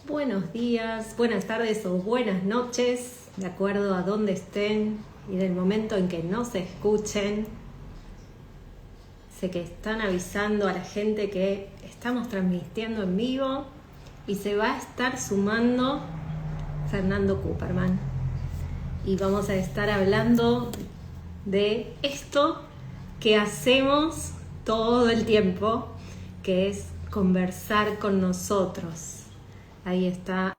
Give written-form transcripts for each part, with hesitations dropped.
Buenos días, buenas tardes o buenas noches, de acuerdo a dónde estén y del momento en que nos escuchen. Sé que están avisando a la gente que estamos transmitiendo en vivo y se va a estar sumando Fernando Cooperman. Y vamos a estar hablando de esto que hacemos todo el tiempo, que es conversar con nosotros. Ahí está.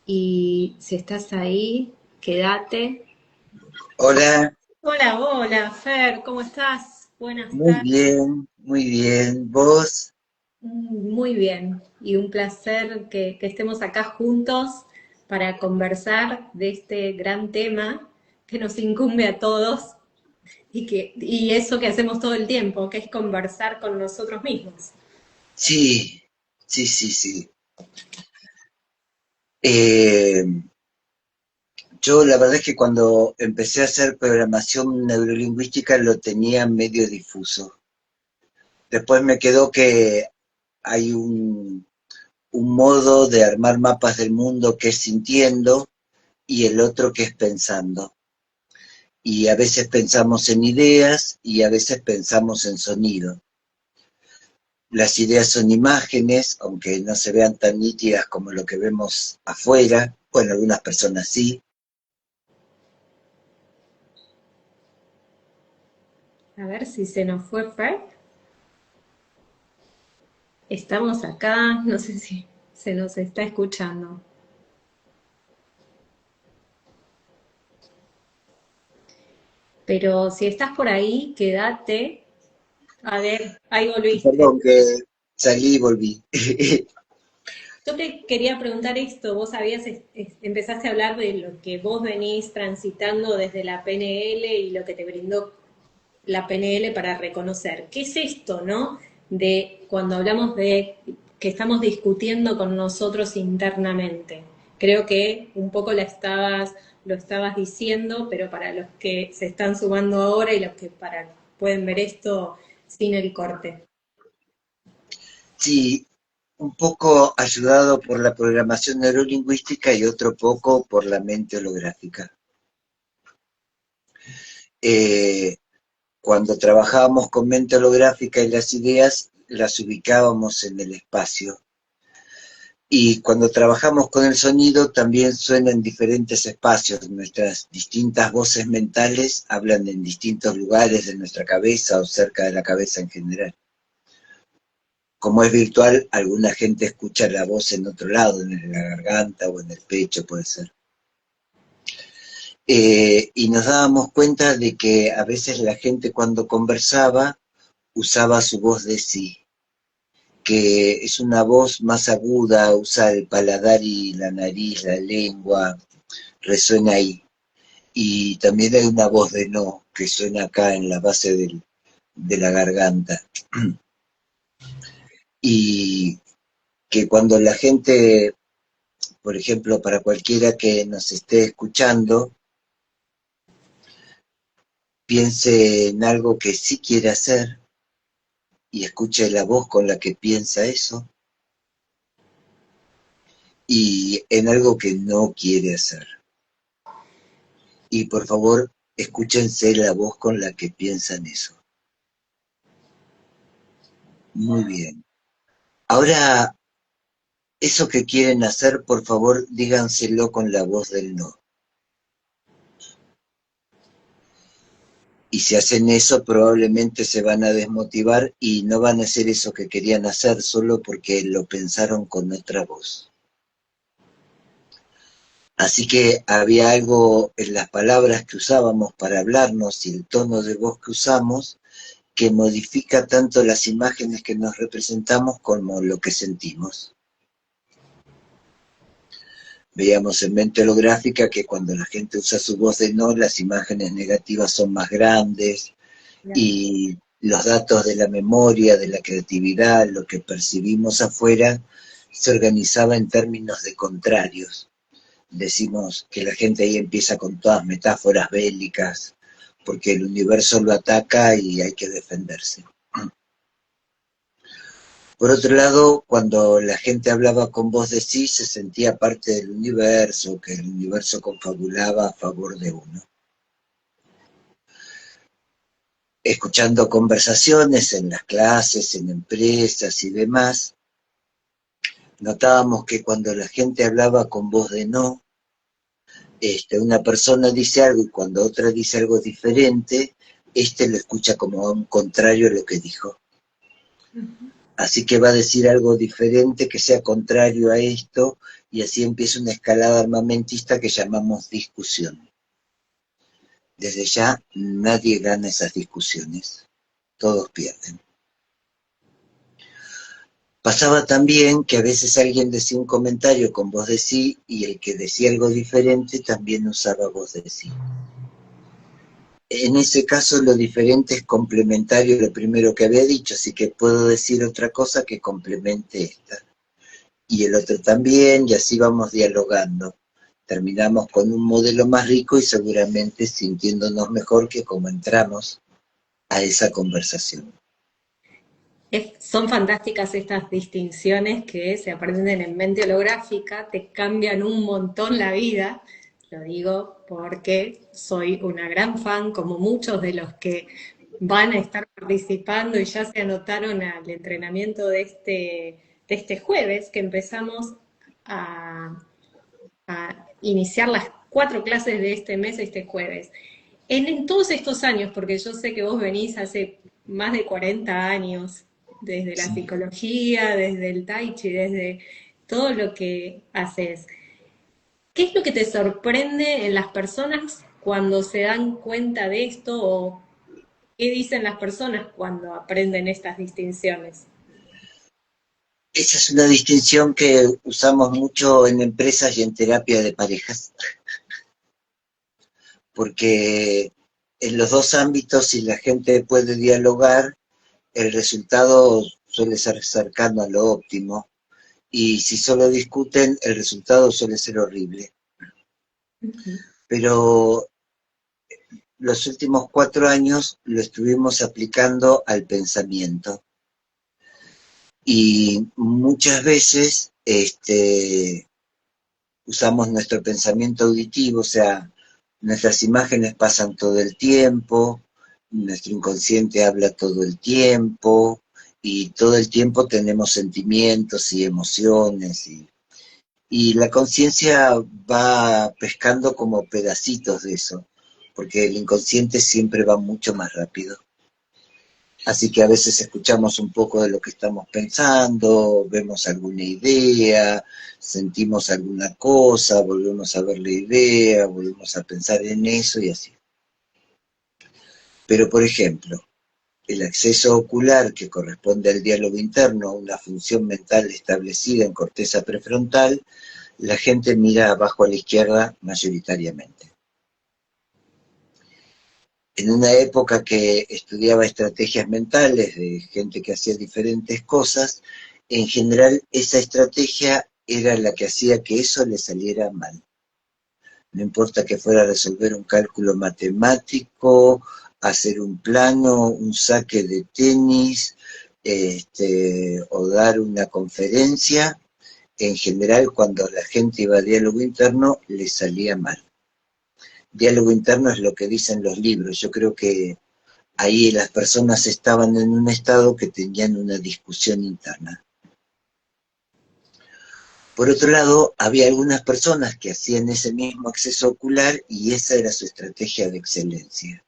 Y si estás ahí, quédate. Hola, Hola, hola, Fer, ¿cómo estás? Buenas muy tardes. bien, muy bien. ¿Vos? Muy bien, y un placer que estemos acá juntos para conversar de este gran tema que nos incumbe a todos y eso que hacemos todo el tiempo, que es conversar con nosotros mismos. Sí, sí. Eh, yo la verdad es que cuando empecé a hacer programación neurolingüística lo tenía medio difuso. Después me quedó que hay un modo de armar mapas del mundo que es sintiendo y el otro que es pensando. Y a veces pensamos en ideas y a veces pensamos en sonido. Las ideas son imágenes, aunque no se vean tan nítidas como lo que vemos afuera. Bueno, algunas personas sí. A ver si se nos fue Fer. Estamos acá, no sé si se nos está escuchando. Pero si estás por ahí, quédate. A ver, ahí volviste. Perdón que salí y volví. Yo te quería preguntar esto, vos empezaste a hablar de lo que vos venís transitando desde la PNL y lo que te brindó la PNL para reconocer. ¿Qué es esto, no? De cuando hablamos de que estamos discutiendo con nosotros internamente. Creo que un poco lo estabas diciendo, pero para los que se están sumando ahora y los que pueden ver esto sin el corte. Sí, un poco ayudado por la programación neurolingüística y otro poco por la mente holográfica. Eh, Cuando trabajábamos con mente holográfica y las ideas, las ubicábamos en el espacio. Y cuando trabajamos con el sonido también suena en diferentes espacios. Nuestras distintas voces mentales hablan en distintos lugares de nuestra cabeza o cerca de la cabeza en general. Como es virtual, alguna gente escucha la voz en otro lado, en la garganta o en el pecho, puede ser. Y nos dábamos cuenta de que a veces la gente cuando conversaba usaba su voz de sí, que es una voz más aguda, usa el paladar y la nariz, la lengua, resuena ahí. Y también hay una voz de no que suena acá en la base de la garganta. Y que cuando la gente, por ejemplo, para cualquiera que nos esté escuchando, piense en algo que sí quiere hacer y escuche la voz con la que piensa eso, y en algo que no quiere hacer. Y por favor, escúchense la voz con la que piensan eso. Muy bien. Ahora, eso que quieren hacer, por favor, díganselo con la voz del no. Y si hacen eso, probablemente se van a desmotivar y no van a hacer eso que querían hacer solo porque lo pensaron con otra voz. Así que había algo en las palabras que usábamos para hablarnos y el tono de voz que usamos que modifica tanto las imágenes que nos representamos como lo que sentimos. Veíamos en mente holográfica que cuando la gente usa su voz de no, las imágenes negativas son más grandes y los datos de la memoria, de la creatividad, lo que percibimos afuera, se organizaba en términos de contrarios. decimos que la gente ahí empieza con todas metáforas bélicas, porque el universo lo ataca y hay que defenderse. Por otro lado, cuando la gente hablaba con voz de sí, se sentía parte del universo, que el universo confabulaba a favor de uno. Escuchando conversaciones en las clases, en empresas y demás, notábamos que cuando la gente hablaba con voz de no, una persona dice algo y cuando otra dice algo diferente, lo escucha como un contrario a lo que dijo. Así que va a decir algo diferente que sea contrario a esto, y así empieza una escalada armamentista que llamamos discusión. Desde ya nadie gana esas discusiones, todos pierden. Pasaba también que a veces alguien decía un comentario con voz de sí y el que decía algo diferente también usaba voz de sí. En ese caso lo diferente es complementario a lo primero que había dicho, así que puedo decir otra cosa que complemente esta. Y el otro también, y así vamos dialogando. Terminamos con un modelo más rico y seguramente sintiéndonos mejor que como entramos a esa conversación. Son fantásticas estas distinciones que se aprenden en mente holográfica, te cambian un montón la vida. Lo digo porque soy una gran fan, como muchos de los que van a estar participando y ya se anotaron al entrenamiento de este jueves, que empezamos a iniciar las 4 clases de este mes, este jueves. En todos estos años, porque yo sé que vos venís hace más de 40 años, desde la Sí. psicología, desde el tai chi, desde todo lo que haces, ¿qué es lo que te sorprende en las personas cuando se dan cuenta de esto o qué dicen las personas cuando aprenden estas distinciones? Esa es una distinción que usamos mucho en empresas y en terapia de parejas, porque en los dos ámbitos, si la gente puede dialogar, el resultado suele ser cercano a lo óptimo, y si solo discuten, el resultado suele ser horrible. Pero los últimos 4 años lo estuvimos aplicando al pensamiento. Y muchas veces usamos nuestro pensamiento auditivo, o sea, nuestras imágenes pasan todo el tiempo, nuestro inconsciente habla todo el tiempo, y todo el tiempo tenemos sentimientos y emociones, y la conciencia va pescando como pedacitos de eso, porque el inconsciente siempre va mucho más rápido. Así que a veces escuchamos un poco de lo que estamos pensando, vemos alguna idea, sentimos alguna cosa, volvemos a ver la idea, volvemos a pensar en eso y así. Pero, por ejemplo, el acceso ocular, que corresponde al diálogo interno, una función mental establecida en corteza prefrontal, la gente mira abajo a la izquierda mayoritariamente. En una época que estudiaba estrategias mentales de gente que hacía diferentes cosas, en general esa estrategia era la que hacía que eso le saliera mal. No importa que fuera a resolver un cálculo matemático, hacer un plano, un saque de tenis, o dar una conferencia, en general cuando la gente iba a diálogo interno le salía mal. Diálogo interno es lo que dicen los libros. Yo creo que ahí las personas estaban en un estado que tenían una discusión interna. Por otro lado, había algunas personas que hacían ese mismo acceso ocular y esa era su estrategia de excelencia.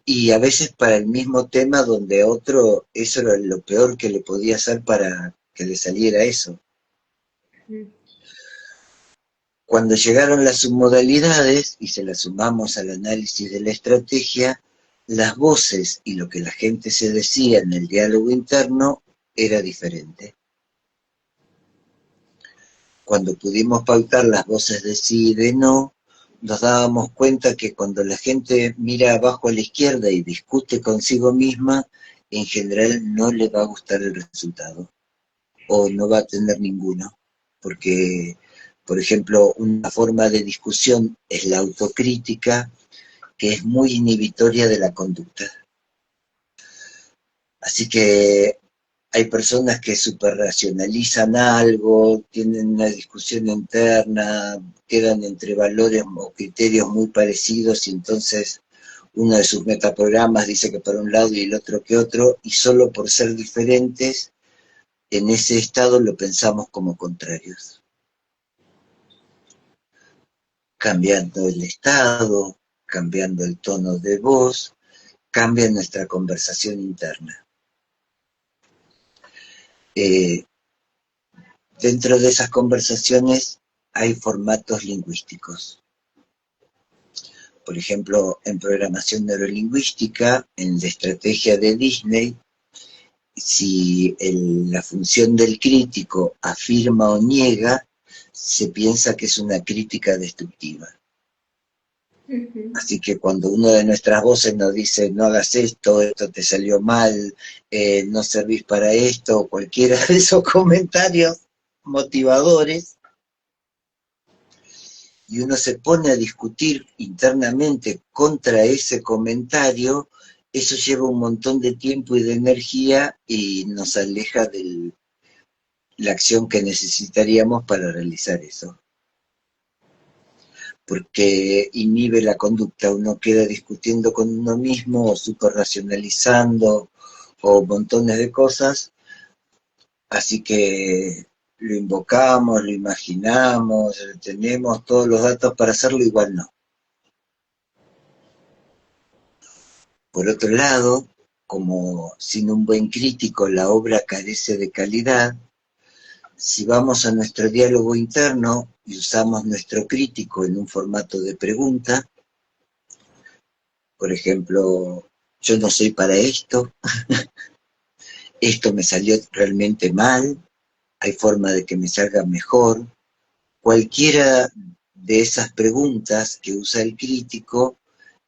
Y a veces para el mismo tema donde otro, eso era lo peor que le podía hacer para que le saliera eso. Cuando llegaron las submodalidades y se las sumamos al análisis de la estrategia, las voces y lo que la gente se decía en el diálogo interno era diferente. Cuando pudimos pautar las voces de sí y de no, nos dábamos cuenta que cuando la gente mira abajo a la izquierda y discute consigo misma, en general no le va a gustar el resultado, o no va a tener ninguno, porque Por ejemplo, una forma de discusión es la autocrítica, que es muy inhibitoria de la conducta. Así que hay personas que superracionalizan algo, tienen una discusión interna, quedan entre valores o criterios muy parecidos y entonces uno de sus metaprogramas dice que por un lado y el otro que otro, y solo por ser diferentes, en ese estado lo pensamos como contrarios. Cambiando el estado, cambiando el tono de voz, cambia nuestra conversación interna. Dentro de esas conversaciones hay formatos lingüísticos. Por ejemplo, en programación neurolingüística, en la estrategia de Disney, si la función del crítico afirma o niega, se piensa que es una crítica destructiva. Así que cuando una de nuestras voces nos dice no hagas esto, esto te salió mal, no servís para esto, o cualquiera de esos comentarios motivadores, y uno se pone a discutir internamente contra ese comentario, eso lleva un montón de tiempo y de energía y nos aleja de la acción que necesitaríamos para realizar eso. Porque inhibe la conducta, uno queda discutiendo con uno mismo o superracionalizando o montones de cosas, así que lo invocamos, lo imaginamos, tenemos todos los datos para hacerlo, igual no. Por otro lado, como sin un buen crítico la obra carece de calidad, si vamos a nuestro diálogo interno y usamos nuestro crítico en un formato de pregunta, por ejemplo, yo no soy para esto, esto me salió realmente mal, hay forma de que me salga mejor, cualquiera de esas preguntas que usa el crítico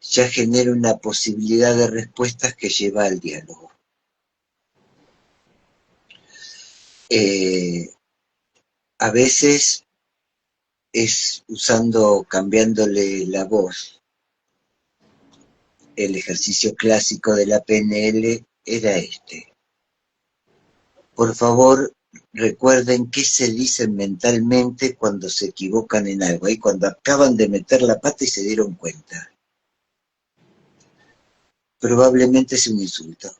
ya genera una posibilidad de respuestas que lleva al diálogo. A veces es cambiándole la voz. El ejercicio clásico de la PNL era este. Por favor, recuerden qué se dicen mentalmente cuando se equivocan en algo, y cuando acaban de meter la pata y se dieron cuenta. Probablemente es un insulto.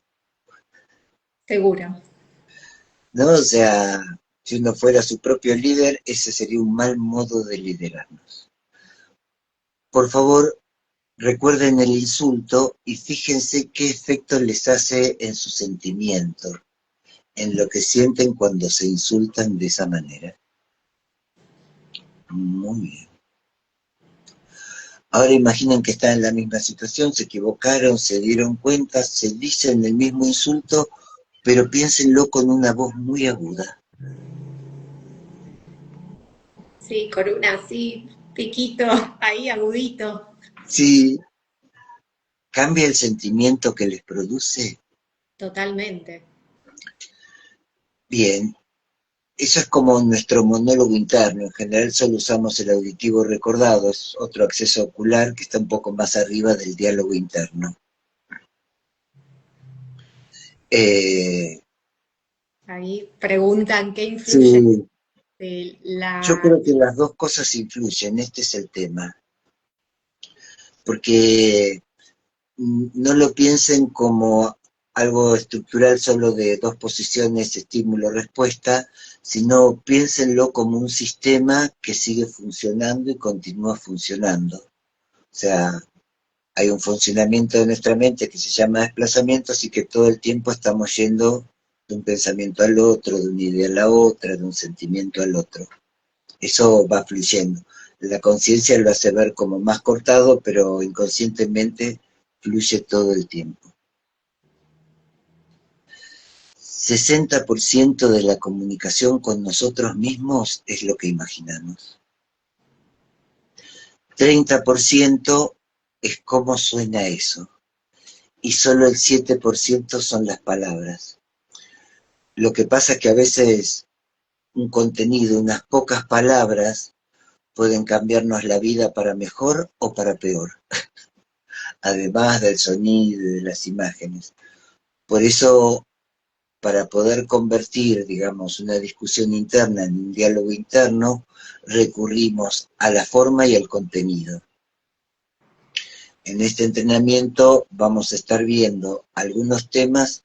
Seguro. ¿No? O sea, si uno fuera su propio líder, ese sería un mal modo de liderarnos. Por favor, recuerden el insulto y fíjense qué efecto les hace en su sentimiento, en lo que sienten cuando se insultan de esa manera. Muy bien. Ahora imaginen que están en la misma situación, se equivocaron, se dieron cuenta, se dicen el mismo insulto, pero piénsenlo con una voz muy aguda. Sí, con una así, piquito, ahí agudito. Sí, cambia el sentimiento que les produce. Totalmente. Bien, eso es como nuestro monólogo interno. En general solo usamos el auditivo recordado, es otro acceso ocular que está un poco más arriba del diálogo interno. Ahí preguntan qué influye Sí, yo la... creo que las dos cosas influyen, este es el tema. Porque no lo piensen como algo estructural solo de dos posiciones, estímulo-respuesta, sino piénsenlo como un sistema que sigue funcionando y continúa funcionando. O sea, hay un funcionamiento de nuestra mente que se llama desplazamiento, así que todo el tiempo estamos yendo de un pensamiento al otro, de una idea a la otra, de un sentimiento al otro. Eso va fluyendo. La conciencia lo hace ver como más cortado, pero inconscientemente fluye todo el tiempo. 60% de la comunicación con nosotros mismos es lo que imaginamos. 30% es cómo suena eso. Y solo el 7% son las palabras. Lo que pasa es que a veces un contenido, unas pocas palabras, pueden cambiarnos la vida para mejor o para peor, además del sonido y de las imágenes. Por eso, para poder convertir, digamos, una discusión interna en un diálogo interno, recurrimos a la forma y al contenido. En este entrenamiento vamos a estar viendo algunos temas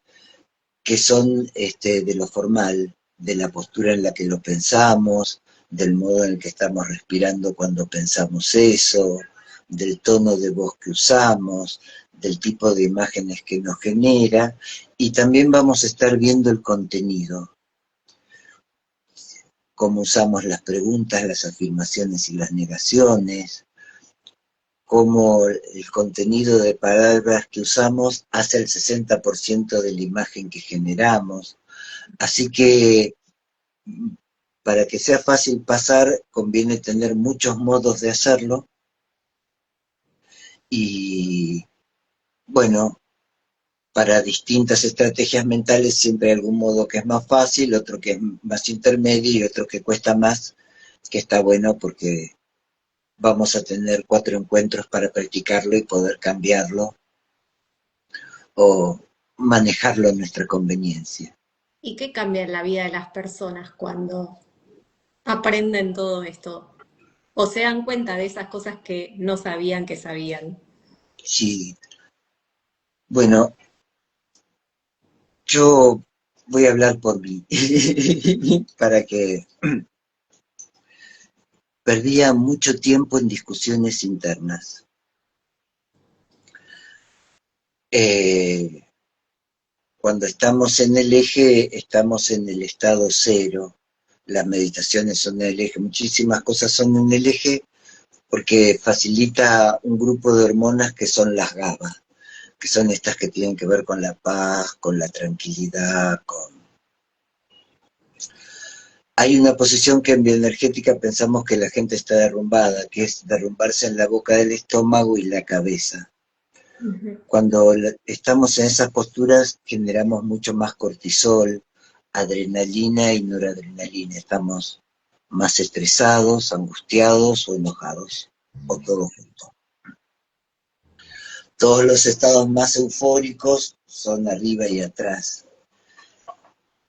que son de lo formal, de la postura en la que lo pensamos, del modo en el que estamos respirando cuando pensamos eso, del tono de voz que usamos, del tipo de imágenes que nos genera, y también vamos a estar viendo el contenido, cómo usamos las preguntas, las afirmaciones y las negaciones, cómo el contenido de palabras que usamos hace el 60% de la imagen que generamos. Así que para que sea fácil pasar, conviene tener muchos modos de hacerlo. Y bueno, para distintas estrategias mentales siempre hay algún modo que es más fácil, otro que es más intermedio y otro que cuesta más, que está bueno porque vamos a tener 4 encuentros para practicarlo y poder cambiarlo o manejarlo a nuestra conveniencia. ¿Y qué cambia en la vida de las personas cuando aprenden todo esto? ¿O se dan cuenta de esas cosas que no sabían que sabían? Sí, bueno, yo voy a hablar por mí, para que perdía mucho tiempo en discusiones internas. Cuando estamos en el eje, estamos en el estado cero. Las meditaciones son en el eje, muchísimas cosas son en el eje, porque facilita un grupo de hormonas que son las GABA, que son estas que tienen que ver con la paz, con la tranquilidad, con... Hay una posición que en bioenergética pensamos que la gente está derrumbada, que es derrumbarse en la boca del estómago y la cabeza. Cuando estamos en esas posturas generamos mucho más cortisol, adrenalina y noradrenalina. Estamos más estresados, angustiados o enojados, o todo junto. Todos los estados más eufóricos son arriba y atrás.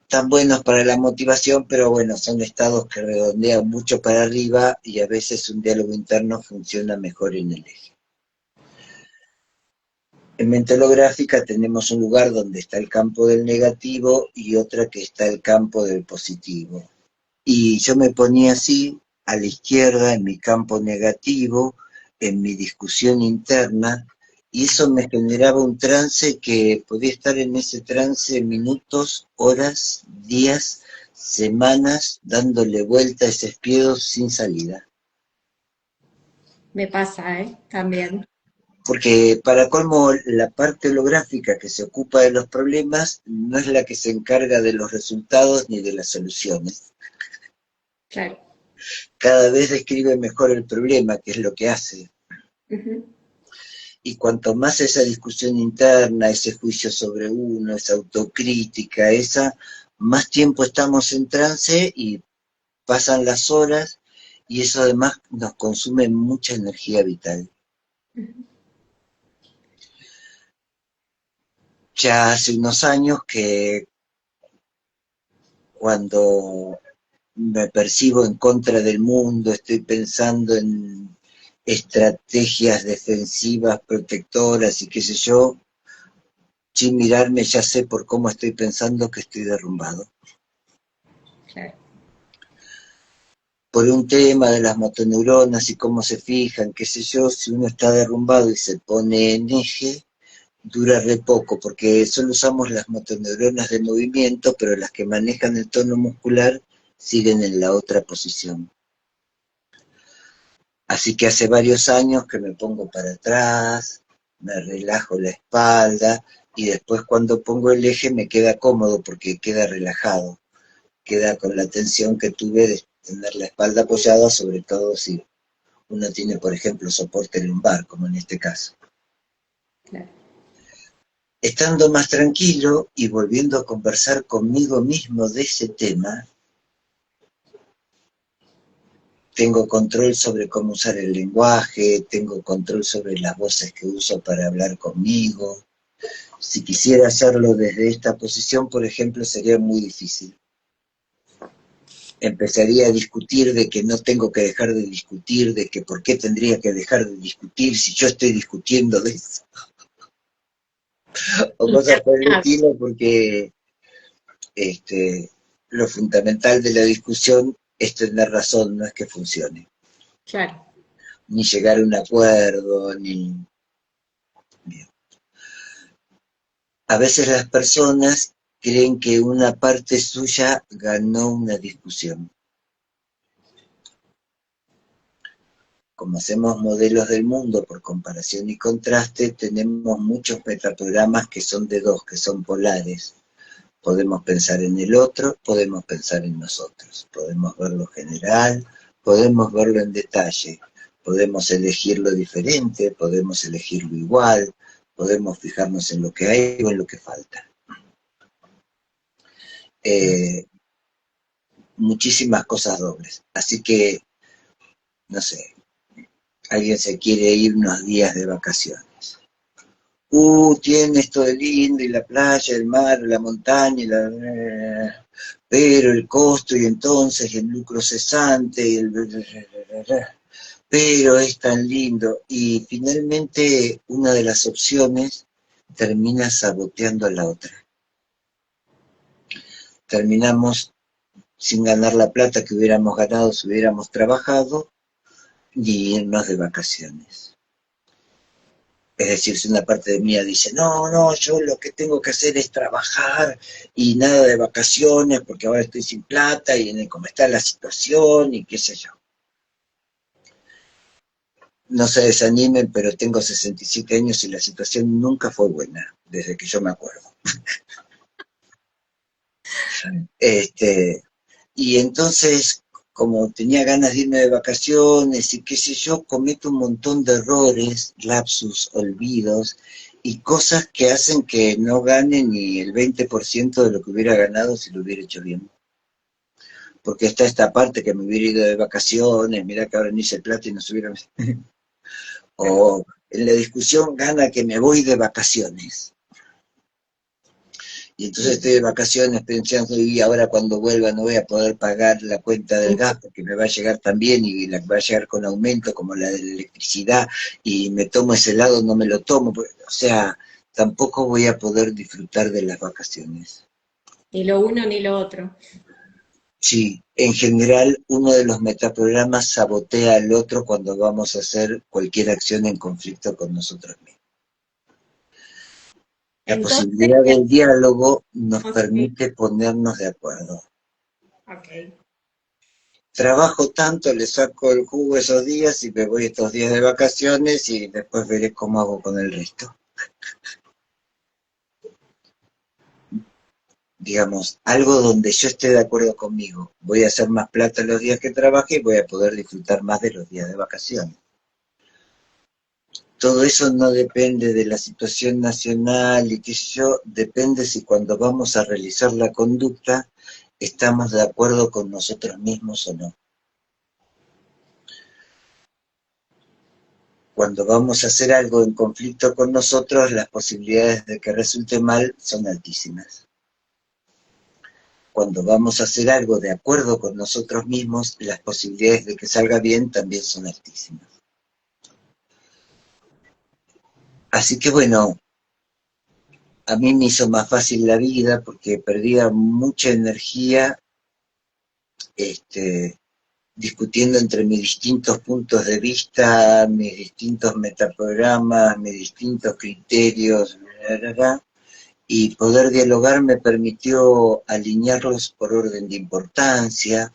Están buenos para la motivación, pero bueno, son estados que redondean mucho para arriba y a veces un diálogo interno funciona mejor en el eje. En mente holográfica tenemos un lugar donde está el campo del negativo y otra que está el campo del positivo. Y yo me ponía así, a la izquierda, en mi campo negativo, en mi discusión interna, y eso me generaba un trance que podía estar en ese trance minutos, horas, días, semanas, dándole vuelta a ese espiedo sin salida. Me pasa, ¿eh? También. Porque para colmo, la parte holográfica que se ocupa de los problemas no es la que se encarga de los resultados ni de las soluciones. Claro. Cada vez describe mejor el problema, que es lo que hace. Ujú. Y cuanto más esa discusión interna, ese juicio sobre uno, esa autocrítica, más tiempo estamos en trance y pasan las horas y eso además nos consume mucha energía vital. Ya hace unos años que cuando me percibo en contra del mundo, estoy pensando en estrategias defensivas, protectoras y qué sé yo, sin mirarme ya sé por cómo estoy pensando que estoy derrumbado. Claro. Por un tema de las motoneuronas y cómo se fijan, qué sé yo, si uno está derrumbado y se pone en eje, dura re poco, porque solo usamos las motoneuronas de movimiento, pero las que manejan el tono muscular siguen en la otra posición. Así que hace varios años que me pongo para atrás, me relajo la espalda y después cuando pongo el eje me queda cómodo porque queda relajado, queda con la tensión que tuve de tener la espalda apoyada, sobre todo si uno tiene, por ejemplo, soporte lumbar, como en este caso. Claro. Estando más tranquilo y volviendo a conversar conmigo mismo de ese tema, tengo control sobre cómo usar el lenguaje, tengo control sobre las voces que uso para hablar conmigo. Si quisiera hacerlo desde esta posición, por ejemplo, sería muy difícil. Empezaría a discutir de que no tengo que dejar de discutir, de que por qué tendría que dejar de discutir si yo estoy discutiendo de eso, o cosas por el Interminar, estilo, porque lo fundamental de la discusión es tener razón, no es que funcione, claro. ni llegar a un acuerdo, ni... Bien. A veces las personas creen que una parte suya ganó una discusión. Como hacemos modelos del mundo por comparación y contraste, tenemos muchos metaprogramas que son de dos, que son polares. Podemos pensar en el otro, podemos pensar en nosotros. Podemos verlo general, podemos verlo en detalle. Podemos elegir lo diferente, podemos elegirlo igual, podemos fijarnos en lo que hay o en lo que falta. Muchísimas cosas dobles. Así que, no sé, alguien se quiere ir unos días de vacaciones. Tiene esto de lindo, y la playa, el mar, la montaña, pero el costo y entonces el lucro cesante, y pero es tan lindo. Y finalmente una de las opciones termina saboteando a la otra. Terminamos sin ganar la plata que hubiéramos ganado si hubiéramos trabajado y irnos de vacaciones. Es decir, si una parte de mí dice, no, yo lo que tengo que hacer es trabajar y nada de vacaciones porque ahora estoy sin plata y en cómo está la situación y qué sé yo. No se desanimen, pero tengo 67 años y la situación nunca fue buena, desde que yo me acuerdo. Y entonces, como tenía ganas de irme de vacaciones y qué sé yo, cometo un montón de errores, lapsus, olvidos y cosas que hacen que no gane ni el 20% de lo que hubiera ganado si lo hubiera hecho bien. Porque está esta parte que me hubiera ido de vacaciones, mira que ahora ni hice plata y no se hubiera... O en la discusión gana que me voy de vacaciones. Y entonces estoy de vacaciones pensando, y ahora cuando vuelva no voy a poder pagar la cuenta del gas porque me va a llegar también y la va a llegar con aumento como la de la electricidad y me tomo ese helado, no me lo tomo. O sea, tampoco voy a poder disfrutar de las vacaciones. Ni lo uno ni lo otro. Sí, en general uno de los metaprogramas sabotea al otro cuando vamos a hacer cualquier acción en conflicto con nosotros mismos. La Entonces, posibilidad del diálogo nos sí, permite ponernos de acuerdo. ok. Trabajo tanto, le saco el jugo esos días y me voy estos días de vacaciones y después veré cómo hago con el resto. Digamos, algo donde yo esté de acuerdo conmigo. Voy a hacer más plata los días que trabaje y voy a poder disfrutar más de los días de vacaciones. Todo eso no depende de la situación nacional y qué sé yo, depende si cuando vamos a realizar la conducta estamos de acuerdo con nosotros mismos o no. Cuando vamos a hacer algo en conflicto con nosotros, las posibilidades de que resulte mal son altísimas. Cuando vamos a hacer algo de acuerdo con nosotros mismos, las posibilidades de que salga bien también son altísimas. Así que bueno, a mí me hizo más fácil la vida porque perdía mucha energía discutiendo entre mis distintos puntos de vista, mis distintos metaprogramas, mis distintos criterios, bla, bla, bla, y poder dialogar me permitió alinearlos por orden de importancia,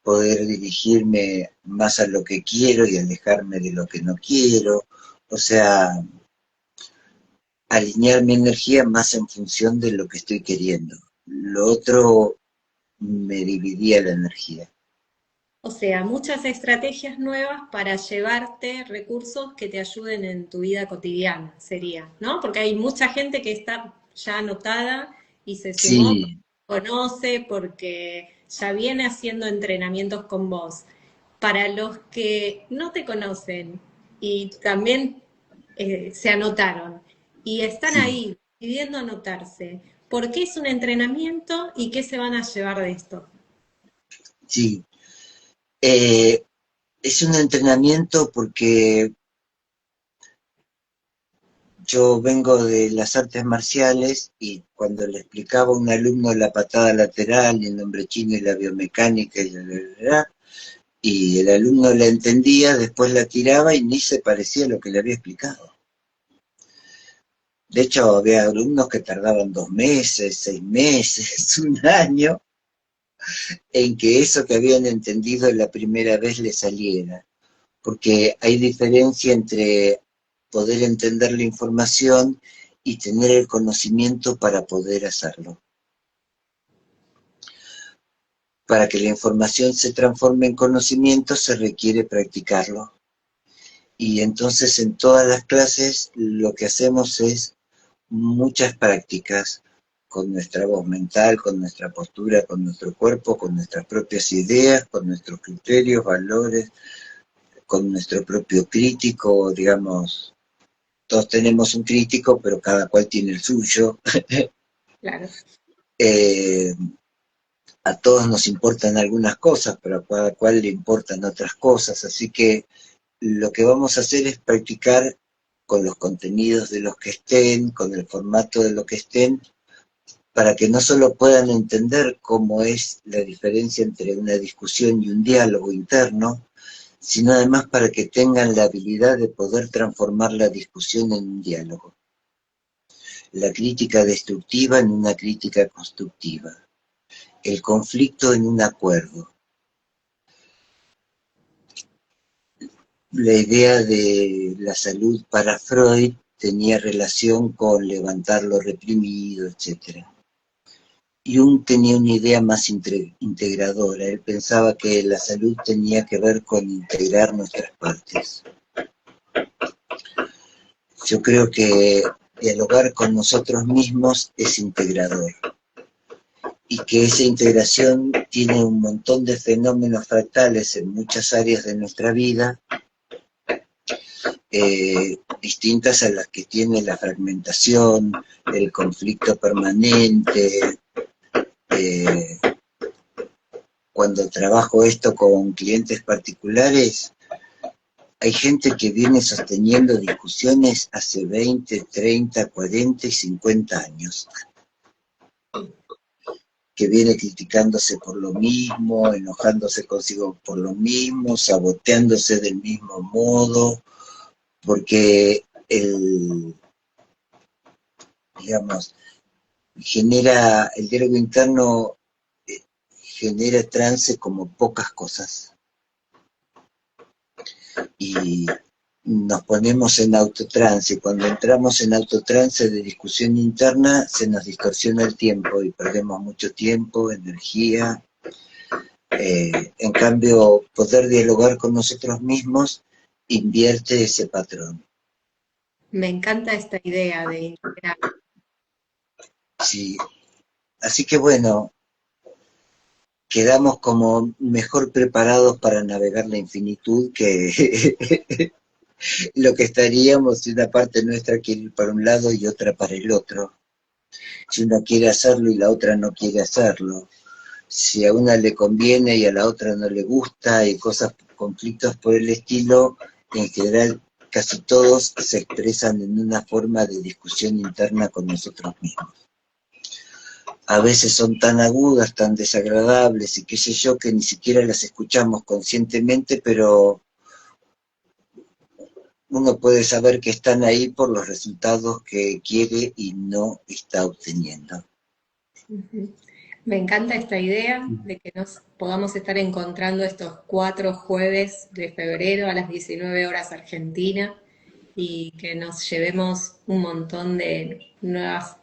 poder dirigirme más a lo que quiero y alejarme de lo que no quiero, o sea, alinear mi energía más en función de lo que estoy queriendo. Lo otro me dividía la energía. O sea, muchas estrategias nuevas para llevarte recursos que te ayuden en tu vida cotidiana, sería, ¿no? Porque hay mucha gente que está ya anotada y se sumó, Sí, conoce, porque ya viene haciendo entrenamientos con vos. para los que no te conocen y también se anotaron y están Sí, ahí pidiendo anotarse, ¿por qué es un entrenamiento y qué se van a llevar de esto? sí. Eh, es un entrenamiento porque yo vengo de las artes marciales y cuando le explicaba a un alumno la patada lateral y el nombre chino y la biomecánica y el alumno la entendía, después la tiraba y ni se parecía a lo que le había explicado. De hecho, había alumnos que tardaban 2 meses, 6 meses, un año, en que eso que habían entendido la primera vez le saliera. Porque hay diferencia entre poder entender la información y tener el conocimiento para poder hacerlo. Para que la información se transforme en conocimiento se requiere practicarlo. Y entonces en todas las clases lo que hacemos es muchas prácticas con nuestra voz mental, con nuestra postura, con nuestro cuerpo, con nuestras propias ideas, con nuestros criterios, valores, con nuestro propio crítico, digamos, todos tenemos un crítico, pero cada cual tiene el suyo. Claro. Eh, a todos nos importan algunas cosas, pero a cada cual le importan otras cosas, así que lo que vamos a hacer es practicar con los contenidos de los que estén, con el formato de lo que estén, para que no solo puedan entender cómo es la diferencia entre una discusión y un diálogo interno, sino además para que tengan la habilidad de poder transformar la discusión en un diálogo, la crítica destructiva en una crítica constructiva, el conflicto en un acuerdo. La idea de la salud para Freud tenía relación con levantar lo reprimido, etc. Jung tenía una idea más integradora. Él pensaba que la salud tenía que ver con integrar nuestras partes. Yo creo que dialogar con nosotros mismos es integrador y que esa integración tiene un montón de fenómenos fractales en muchas áreas de nuestra vida, distintas a las que tiene la fragmentación, el conflicto permanente. eh, Cuando trabajo esto con clientes particulares, hay gente que viene sosteniendo discusiones hace 20, 30, 40 y 50 años, que viene criticándose por lo mismo, enojándose consigo por lo mismo, saboteándose del mismo modo, porque digamos, genera, el diálogo interno genera trance como pocas cosas. Y nos ponemos en autotrance. Cuando entramos en autotrance de discusión interna, se nos distorsiona el tiempo y perdemos mucho tiempo, energía. En cambio, poder dialogar con nosotros mismos invierte ese patrón. Me encanta esta idea de integrar. Sí. Así que bueno, quedamos como mejor preparados para navegar la infinitud que lo que estaríamos si una parte nuestra quiere ir para un lado y otra para el otro. Si una quiere hacerlo y la otra no quiere hacerlo. Si a una le conviene y a la otra no le gusta y cosas, conflictos por el estilo, en general casi todos se expresan en una forma de discusión interna con nosotros mismos. A veces son tan agudas, tan desagradables y qué sé yo, que ni siquiera las escuchamos conscientemente, pero uno puede saber que están ahí por los resultados que quiere y no está obteniendo. Ujú. Me encanta esta idea de que nos podamos estar encontrando estos 4 jueves de febrero a las 19 horas Argentina y que nos llevemos un montón de nuevas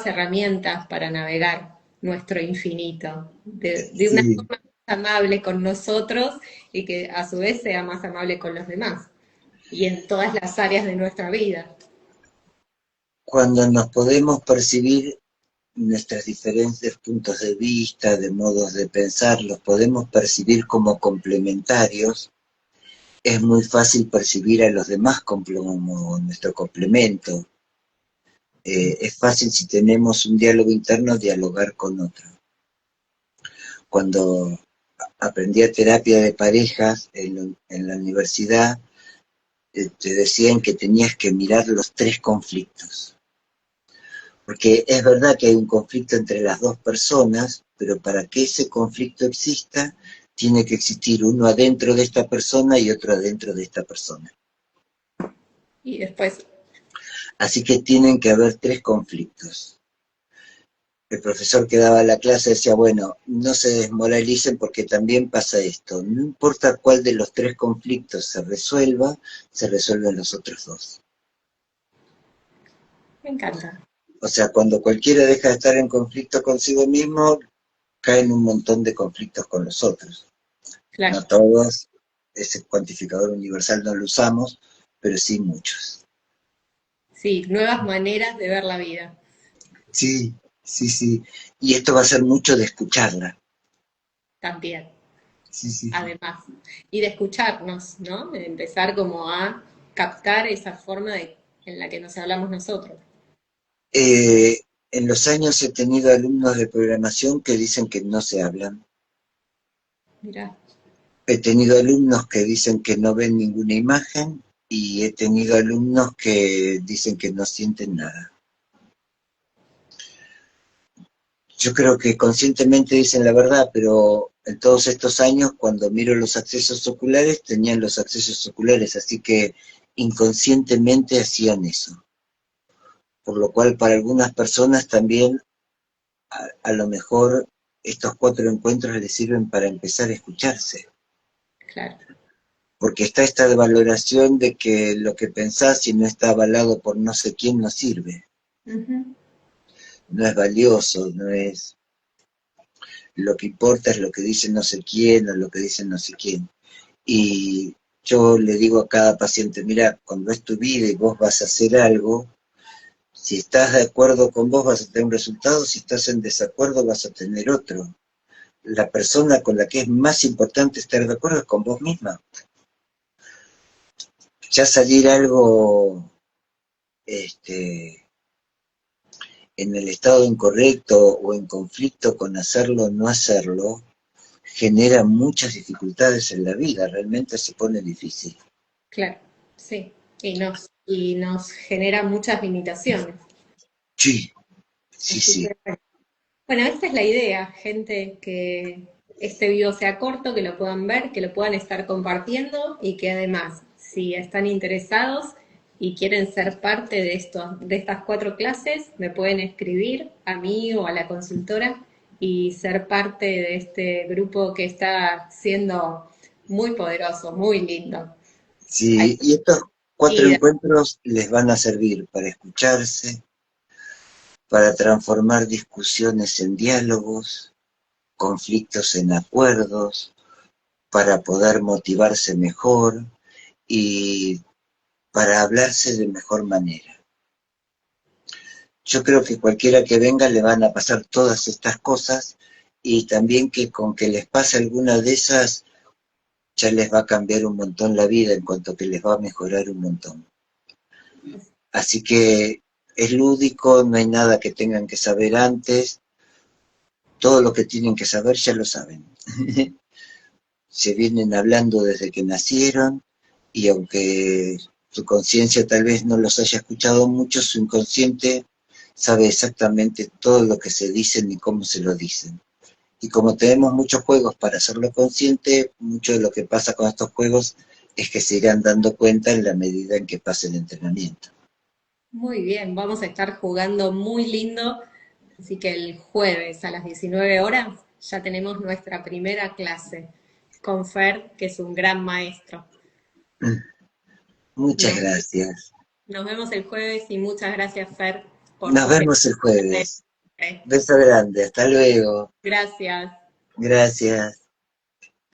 herramientas para navegar nuestro infinito de una Sí. forma más amable con nosotros y que a su vez sea más amable con los demás y en todas las áreas de nuestra vida. Cuando nos podemos percibir nuestros diferentes puntos de vista, de modos de pensar, los podemos percibir como complementarios, es muy fácil percibir a los demás como nuestro complemento. Es fácil, si tenemos un diálogo interno, dialogar con otro. Cuando aprendí a terapia de parejas en la universidad, te decían que tenías que mirar los 3 conflictos. Porque es verdad que hay un conflicto entre las 2 personas, pero para que ese conflicto exista, tiene que existir uno adentro de esta persona y otro adentro de esta persona. Y después, Así que tienen que haber 3 conflictos. El profesor que daba la clase decía, bueno, no se desmoralicen porque también pasa esto. No importa cuál de los 3 conflictos se resuelven los otros 2. me encanta. O sea, cuando cualquiera deja de estar en conflicto consigo mismo, caen un montón de conflictos con los otros. Claro. No todos, ese cuantificador universal no lo usamos, pero sí muchos. Sí, nuevas maneras de ver la vida. Sí, sí, sí. Y esto va a ser mucho de escucharla. También, Sí, sí, sí. además. Y de escucharnos, ¿no? De empezar como a captar esa forma en la que nos hablamos nosotros. Eh, en los años he tenido alumnos de programación que dicen que no se hablan. Mirá, He tenido alumnos que dicen que no ven ninguna imagen y he tenido alumnos que dicen que no sienten nada. Yo creo que conscientemente dicen la verdad, pero en todos estos años, cuando miro los accesos oculares, tenían los accesos oculares, así que inconscientemente hacían eso. Por lo cual, para algunas personas también, a lo mejor, estos 4 encuentros les sirven para empezar a escucharse. claro. Porque está esta valoración de que lo que pensás, si no está avalado por no sé quién, no sirve. Ujú. No es valioso, no es... Lo que importa es lo que dice no sé quién o lo que dice no sé quién. Y yo le digo a cada paciente, mira, cuando es tu vida y vos vas a hacer algo, si estás de acuerdo con vos vas a tener un resultado, si estás en desacuerdo vas a tener otro. La persona con la que es más importante estar de acuerdo es con vos misma. Ya salir algo en el estado incorrecto o en conflicto con hacerlo o no hacerlo, genera muchas dificultades en la vida, realmente se pone difícil. Claro, sí. Y nos genera muchas limitaciones. Sí, sí, Así sí. que, bueno, esta es la idea, gente, que este video sea corto, que lo puedan ver, que lo puedan estar compartiendo y que además, si están interesados y quieren ser parte de esto, de estas 4 clases, me pueden escribir a mí o a la consultora y ser parte de este grupo que está siendo muy poderoso, muy lindo. Hay Sí, y estos 4 vida. encuentros les van a servir para escucharse, para transformar discusiones en diálogos, conflictos en acuerdos, para poder motivarse mejor y para hablarse de mejor manera. Yo creo que cualquiera que venga le van a pasar todas estas cosas y también que con que les pase alguna de esas ya les va a cambiar un montón la vida en cuanto que les va a mejorar un montón. Así que es lúdico, no hay nada que tengan que saber antes, todo lo que tienen que saber ya lo saben. Se vienen hablando desde que nacieron y aunque su conciencia tal vez no los haya escuchado mucho, su inconsciente sabe exactamente todo lo que se dicen y cómo se lo dicen. Y como tenemos muchos juegos para hacerlo consciente, mucho de lo que pasa con estos juegos es que se irán dando cuenta en la medida en que pase el entrenamiento. Muy bien, vamos a estar jugando muy lindo, así que el jueves a las 19 horas ya tenemos nuestra primera clase con Fer, que es un gran maestro. Muchas Nos, gracias. nos vemos el jueves y muchas gracias, Fer, por Nos tu vemos el presencia. jueves. Beso grande. Hasta luego. Gracias. Gracias.